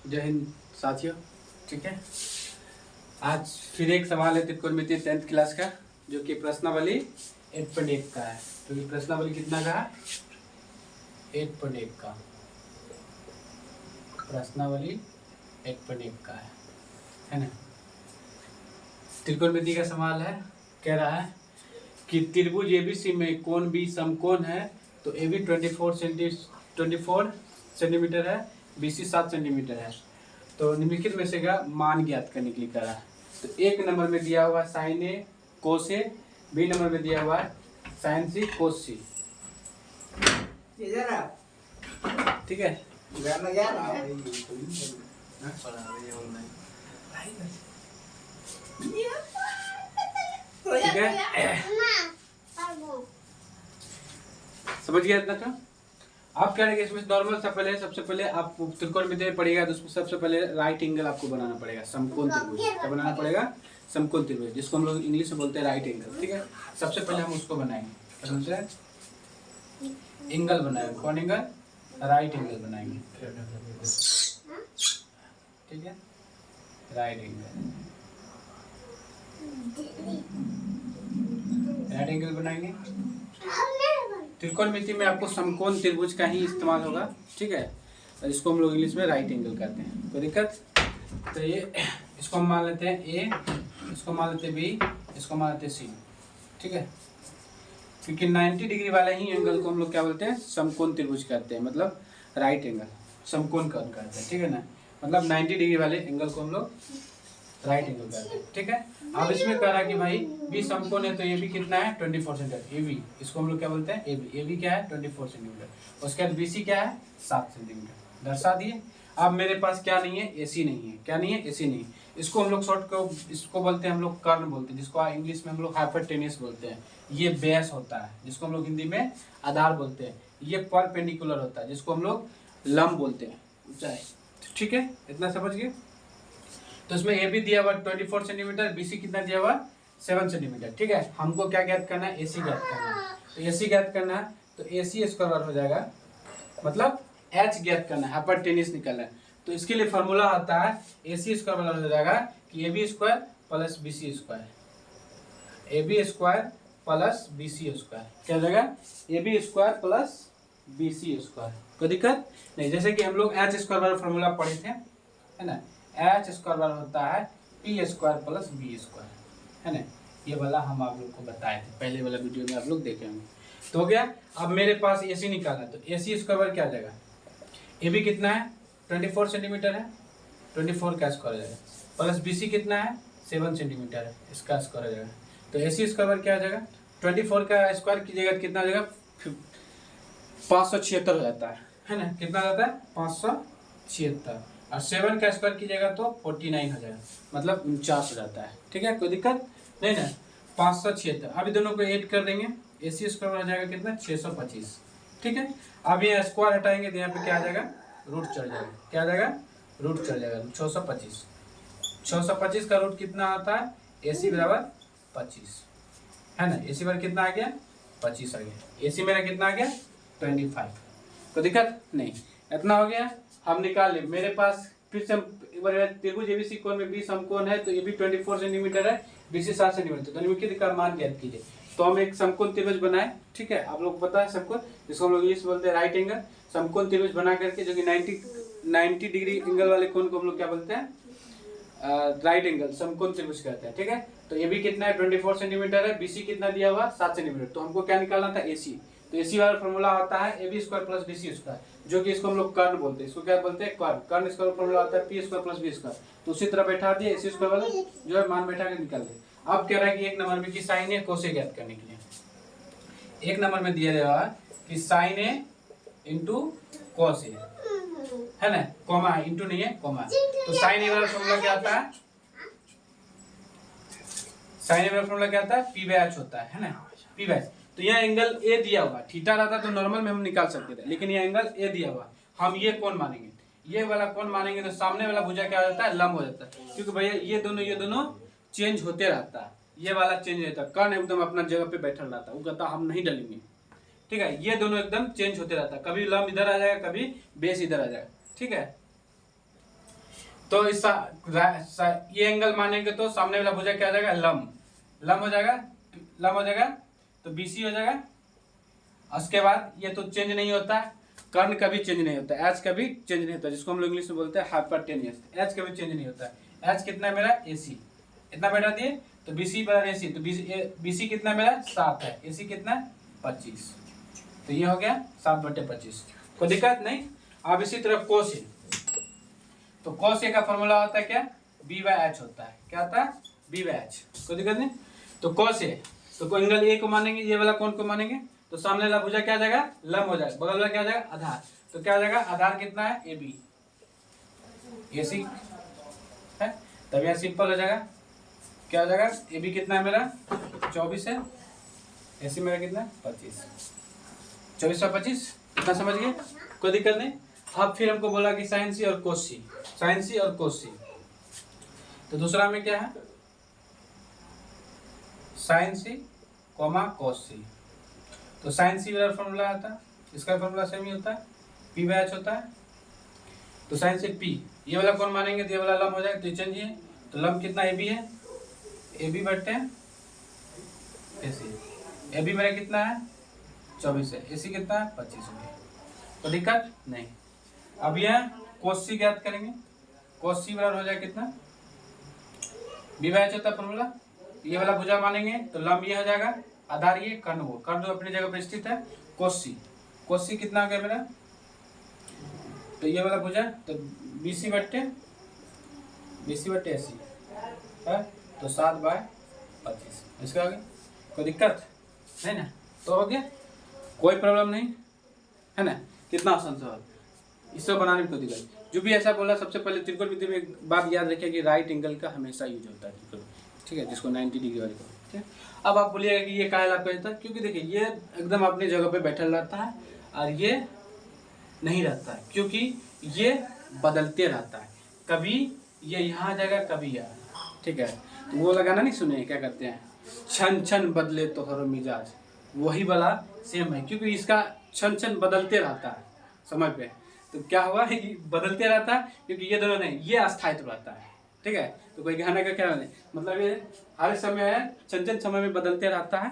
जय हिंद साथियों। ठीक है, आज फिर एक सवाल है त्रिकोणमितीय 10th क्लास का, जो कि प्रश्नावली 8.1 का है। तो ये प्रश्नावली कितना का है? 8.1 का प्रश्नावली 8.1 का है ना। त्रिकोणमिति का सवाल है, कह रहा है कि त्रिभुज एबीसी में कोण बी समकोण है। तो ए बी 24 सेंटीमीटर है, बीसी 7 सेंटीमीटर है। तो निम्नलिखित में से का मान ज्ञात करने के लिए करा है। तो एक नंबर में दिया हुआ साइन ए कोस ए, बी नंबर में दिया हुआ साइन सी कोस सी। ठीक है, ठीक है, समझ गया इतना? तो आप क्या रहेगा इसमें नॉर्मल सा पहले, सबसे पहले आप त्रिकोणमिति में पढ़िएगा तो उसमें सबसे पहले राइट एंगल आपको बनाना पड़ेगा, समकोण त्रिभुज। क्या बनाना पड़ेगा? समकोण त्रिभुज, जिसको हम लोग इंग्लिश में बोलते हैं राइट एंगल। ठीक है, सबसे पहले हम उसको बनाएंगे। समझे? एंगल बनाएंगे। कौन एंगल? राइट एंगल बनाएंगे। ठीक है, राइट एंगल, राइट एंगल बनाएंगे। त्रिकोणमिति में आपको समकोण त्रिभुज का ही इस्तेमाल होगा। ठीक है, इसको हम लोग इंग्लिश में राइट एंगल कहते हैं। कोई दिक्कत? तो ये इसको हम मान लेते हैं ए, इसको मान लेते हैं बी, इसको मान लेते हैं सी। ठीक है, क्योंकि 90 डिग्री वाले ही एंगल को हम लोग क्या बोलते हैं? समकोण त्रिभुज कहते हैं, मतलब राइट एंगल, समकोण कोण कहते हैं। ठीक है ना, मतलब 90 डिग्री वाले एंगल को हम लोग राइट एंगल कहते हैं। ठीक है, अब इसमें कह रहा है कि भाई बी समकोण है, तो ये भी कितना है? 24 सेंटीमीटर। ए बी, इसको हम लोग क्या बोलते हैं? A B. ए बी क्या है? 24 सेंटीमीटर। उसके बाद बी सी क्या है? 7 सेंटीमीटर। दर्शा दिए। अब मेरे पास क्या नहीं है? एसी नहीं है। क्या नहीं है? एसी नहीं। इसको हम लोग शॉर्ट को इसको बोलते हैं, हम लोग कर्ण बोलते हैं, जिसको इंग्लिश में हम लोग हाइपोटेन्यूस बोलते हैं। ये बेस होता है, जिसको हम लोग हिंदी में आधार बोलते हैं। ये परपेंडिकुलर होता है, जिसको हम लोग लंब बोलते हैं, ऊंचाई। ठीक है, इतना समझ गए? तो इसमें ए भी दिया हुआ 24 सेंटीमीटर, बीसी कितना दिया हुआ? 7 सेंटीमीटर। ठीक है, हमको क्या ज्ञात करना है? एसी ज्ञात करना है। तो एसी ज्ञात करना है तो एसी स्क्वायर हो जाएगा, मतलब एच ज्ञात करना है, हाइपोटेन्यूस निकालना है। तो इसके लिए फॉर्मूला आता है एसी स्क्वायर बराबर हो जाएगा कि A B square plus B C square. A B square plus B C square क्या हो जाएगा? A B square plus B C square. कोई दिक्कत नहीं? जैसे कि हम लोग एच स्क्वायर वाला फॉर्मूला पढ़े थे, है ना। एच स्क्वायर बराबर होता है P square plus B square, है ना। ये वाला हम आप लोग को बताए थे पहले वाला वीडियो में, आप लोग देखे होंगे। तो हो गया। अब मेरे पास एसी निकालना है, तो एसी स्क्वायर बराबर क्या आ जाएगा? ए बी कितना है? 24 सेंटीमीटर है, 24 का स्क्वायर आ जाएगा, प्लस बी सी कितना है? 7 सेंटीमीटर है, इसका स्क्वायर आ जाएगा। तो एसी स्क्वायर बराबर क्या आ जाएगा? 24 का स्क्वायर कीजिएगा कितना आ जाएगा? 576 हो जाता है ना। कितना आ जाता है? 576। और 7 का स्क्वायर कीजिएगा तो 49 हो जाएगा, मतलब 49 हो जाता है। ठीक है, कोई दिक्कत नहीं ना। 576। अभी दोनों को ऐड कर देंगे, एसी स्क्वायर हो जाएगा कितना? 625। ठीक है, अब ये स्क्वायर हटाएंगे तो यहाँ पे क्या आ जाएगा? रूट चढ़ जाएगा। क्या आ जाएगा? रूट चढ़ जाएगा। 625, 625 का रूट कितना आता है? एसी बराबर 25, है ना। एसी बराबर कितना आ गया? 25 आ गया। एसी मेरा कितना आ गया? 25। कोई दिक्कत नहीं? इतना हो गया, हम निकाल ले। मेरे पास फिर से त्रिभुज एबीसी कोण में बी समकोण है, तो ये भी 24 सेंटीमीटर है, बीसी 7 सेंटीमीटर। तो निम्नलिखित का मान ज्ञात कीजिए। तो हम एक समकोण त्रिभुज बनाए। ठीक है, आप लोग को पता है समकोण, जिसको हम लोग इंग्लिश बोलते हैं राइट एंगल। समकोण त्रिभुज बना करके, जो कि 90 डिग्री एंगल वाले कोण को हम लोग क्या बोलते हैं? राइट एंगल, समकोण त्रिभुज कहते हैं। ठीक है, तो ए बी कितना है? 24 सेंटीमीटर है, बीसी कितना दिया हुआ? 7 सेंटीमीटर। तो हमको क्या निकालना था? एसी। तो एसी वाला फॉर्मूला आता है A B square plus B C square, जो कि इसको हम लोग कर्ण बोलते हैं। इसको क्या बोलते हैं? कर्ण। कर्ण स्क्वायर फॉर्मूला आता है P square plus B square. तो उसी तरह बैठा दिए, एसी स्क्वायर वाला जो है मान बैठा के निकाल दे। अब कह रहा है कि एक नंबर में कि साइन ए कोस ए ज्ञात करने के लिए, एक नंबर में दिया गया कि साइन ए इंटू कोस ए, है ना। कॉमा है, इंटू नहीं है, कॉमा है। तो साइन ए वाला फॉर्मूला क्या आता है? साइन ए वाला फॉर्मूला क्या आता है? पी बाय एच होता है ना, पी बाय। तो यहाँ एंगल ए दिया हुआ, थीटा रहता तो नॉर्मल में हम निकाल सकते थे, लेकिन ये एंगल ए दिया हुआ, हम ये कौन मानेंगे? ये वाला कौन मानेंगे? तो सामने वाला भुजा क्या हो जाता है? लंब हो जाता है, क्योंकि भैया ये दोनों चेंज होते रहता है। ये वाला चेंज रहता है, कर्ण एकदम अपना जगह पे बैठल रहता है, वो कहता हम नहीं डलेंगे। ठीक है, ये दोनों एकदम चेंज होते रहता है, कभी लंब इधर आ जाएगा, कभी बेस इधर आ जाएगा। ठीक है, तो इस ये एंगल मानेंगे तो सामने वाला भुजा क्या हो जाएगा, लंब हो जाएगा, तो BC हो जाएगा। उसके बाद ये तो चेंज नहीं होता है, कर्ण कभी चेंज नहीं होता, एच कभी चेंज नहीं होता, जिसको हम लोग इंग्लिश में बोलते हैं हाइपरटेनियस। एच कभी चेंज नहीं होता है। एच कितना है मेरा, AC इतना बैठा दिए, तो BC बराबर AC, तो BC कितना मेरा 7 है, AC कितना 25, तो ये हो गया 7/25। कोई दिक्कत नहीं। अब इसी तरह कोस ए, तो कोस ए का फॉर्मूला होता है क्या, B/H होता है। क्या होता है, B/H। कोई दिक्कत नहीं। तो कोस ए, तो एंगल ए को मानेंगे, ये वाला कौन को मानेंगे, तो सामने वाला भुजा क्या आ जाएगा, लंब हो जाएगा, बगल वाला क्या आ जाएगा, आधार। तो क्या आ जाएगा, आधार कितना है, AB, AC है, तब यहाँ सिंपल हो जाएगा। क्या हो जाएगा, AB कितना है मेरा 24 है, AC मेरा कितना है 25, 24/25। इतना समझ गए, कोई दिक्कत नहीं। अब फिर हमको बोला कि साइन सी और कोस सी, साइन सी और कोस सी। तो दूसरा में क्या है, साइन सी कोमा कोस सी। तो साइन सी वाला फॉर्मूला आता है, इसका फॉर्मूला सेम ही होता है, P/H होता है। तो साइन से P, ये वाला कौन मानेंगे, तो ये वाला लंब हो जाएगा, तो चेंज है, तो लंब कितना AB है, AB/AC, AB मेरा कितना है 24 है, AC कितना है 25 है, तो दिक्कत नहीं। अब यह कोस सी ज्ञात करेंगे, कोस सी बराबर हो जाएगा कितना, B/H होता है फॉर्मूला। ये वाला भुजा मानेंगे तो लंब ये हो जाएगा, आधार ये, कर्ण वो, कर्ण जो अपनी जगह पर स्थित है, कोस सी कितना हो गया मेरा, तो ये वाला भुजा, तो BC/AC है, तो 7/25 इसका हो गया। कोई दिक्कत नहीं ना, तो हो गया, कोई प्रॉब्लम नहीं है ना। कितना आसान सवाल, इससे बनाने में कोई दिक्कत। जो भी ऐसा बोला, सबसे पहले त्रिकोणमिति में एक बात याद रखिए कि राइट एंगल का हमेशा यूज होता है त्रिकोण, ठीक है, जिसको 90 डिग्री वाले को, ठीक है। अब आप बोलिएगा कि ये काहे आपको रहता है, क्योंकि देखिए ये एकदम अपनी जगह पे बैठा रहता है और ये नहीं रहता है, क्योंकि ये बदलते रहता है, कभी ये यहाँ आ जाएगा, कभी यहाँ, ठीक है। तो वो लगाना नहीं सुने, क्या करते हैं, क्षण क्षण बदले तो हर मिजाज, वही वाला सेम है, क्योंकि इसका क्षण क्षण बदलते रहता है समय पे। तो क्या हुआ, बदलते रहता है, क्योंकि ये दोनों नहीं, ये अस्थायित्व रहता है, ठीक है। तो कोई कहने का क्या नहीं, मतलब ये हर समय है, क्षण समय में बदलते रहता है,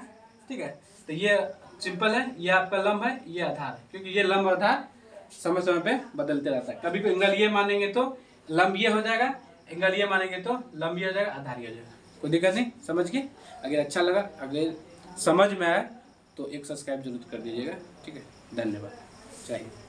ठीक है। तो ये सिंपल है, ये आपका लंब है, ये आधार है, क्योंकि ये लंब आधार समय समय पे बदलते रहता है। कभी एंगल ये मानेंगे तो लंब ये हो जाएगा, एंगल ये मानेंगे तो लंब ये हो जाएगा, आधार ये हो जाएगा। कोई दिक्कत नहीं, समझ के। अगर अच्छा लगा, अगर समझ में आए तो एक सब्सक्राइब जरूर कर दीजिएगा, ठीक है। धन्यवाद, चाहिए।